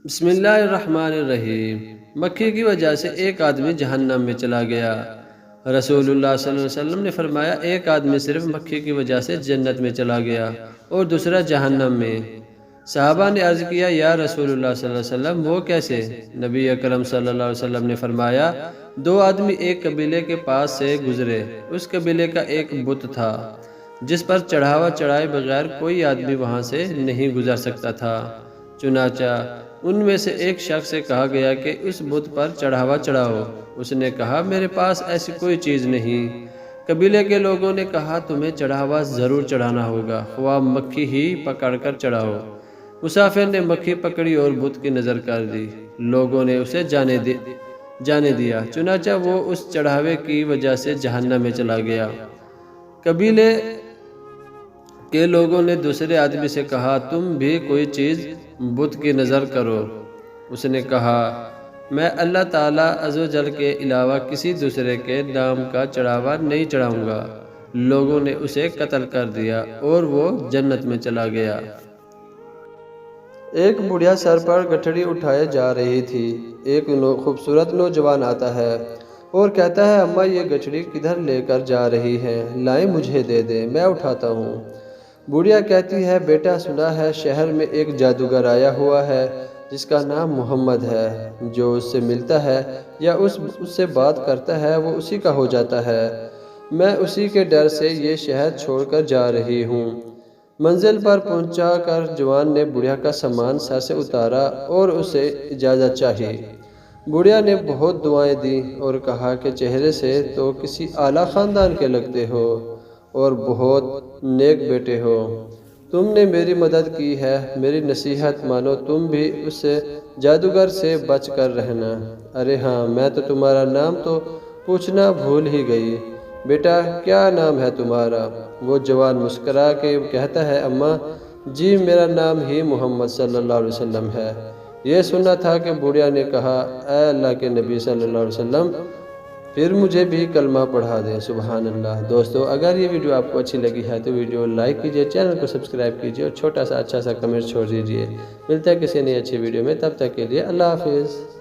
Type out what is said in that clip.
بسم اللہ الرحمن الرحیم۔ مکھی کی وجہ سے ایک آدمی جہنم میں چلا گیا۔ رسول اللہ صلی اللہ علیہ وسلم نے فرمایا ایک آدمی صرف مکھی کی وجہ سے جنت میں چلا گیا اور دوسرا جہنم میں۔ صحابہ نے عرض کیا یا رسول اللہ صلی اللہ علیہ وسلم وہ کیسے؟ نبی اکرم صلی اللہ علیہ وسلم نے فرمایا دو آدمی ایک قبیلے کے پاس سے گزرے۔ اس قبیلے کا ایک بت تھا جس پر چڑھاوا چڑھائے بغیر کوئی آدمی وہاں سے نہیں گزر سکتا تھا۔ چنانچہ ان میں سے ایک شخص سے کہا گیا کہ اس بت پر چڑھاوا چڑھاؤ۔ اس نے کہا میرے پاس ایسی کوئی چیز نہیں۔ قبیلے کے لوگوں نے کہا تمہیں چڑھاوا ضرور چڑھانا ہوگا، خواہ مکھی ہی پکڑ کر چڑھاؤ۔ مسافر نے مکھی پکڑی اور بت کی نظر کر دی۔ لوگوں نے اسے جانے دیا، چنانچہ وہ اس چڑھاوے کی وجہ سے جہنم میں چلا گیا۔ قبیلے کے لوگوں نے دوسرے آدمی سے کہا تم بھی کوئی چیز بت کی نظر کرو۔ اس نے کہا میں اللہ تعالیٰ عز و جل کے علاوہ کسی دوسرے کے نام کا چڑھاوا نہیں چڑھاؤں گا۔ لوگوں نے اسے قتل کر دیا اور وہ جنت میں چلا گیا۔ ایک بڑھیا سر پر گٹھڑی اٹھائے جا رہی تھی۔ ایک خوبصورت نوجوان آتا ہے اور کہتا ہے اماں یہ گٹھڑی کدھر لے کر جا رہی ہے؟ لائیں مجھے دے دیں، میں اٹھاتا ہوں۔ بڑھیا کہتی ہے بیٹا سنا ہے شہر میں ایک جادوگر آیا ہوا ہے جس کا نام محمد ہے۔ جو اس سے ملتا ہے یا اس سے بات کرتا ہے وہ اسی کا ہو جاتا ہے۔ میں اسی کے ڈر سے یہ شہر چھوڑ کر جا رہی ہوں۔ منزل پر پہنچا کر جوان نے بڑھیا کا سامان سر سے اتارا اور اسے اجازت چاہی۔ بڑھیا نے بہت دعائیں دیں اور کہا کہ چہرے سے تو کسی اعلیٰ خاندان کے لگتے ہو اور بہت نیک بیٹے ہو۔ تم نے میری مدد کی ہے، میری نصیحت مانو، تم بھی اس جادوگر سے بچ کر رہنا۔ ارے ہاں میں تو تمہارا نام تو پوچھنا بھول ہی گئی، بیٹا کیا نام ہے تمہارا؟ وہ جوان مسکرا کے کہتا ہے اماں جی میرا نام ہی محمد صلی اللہ علیہ وسلم ہے۔ یہ سنا تھا کہ بڑھیا نے کہا اے اللہ کے نبی صلی اللہ علیہ وسلم پھر مجھے بھی کلمہ پڑھا دیں۔ سبحان اللہ۔ دوستو اگر یہ ویڈیو آپ کو اچھی لگی ہے تو ویڈیو لائک کیجئے، چینل کو سبسکرائب کیجئے اور چھوٹا سا اچھا سا کمنٹ چھوڑ دیجئے۔ ملتا ہے کسی نئی اچھی ویڈیو میں، تب تک کے لیے اللہ حافظ۔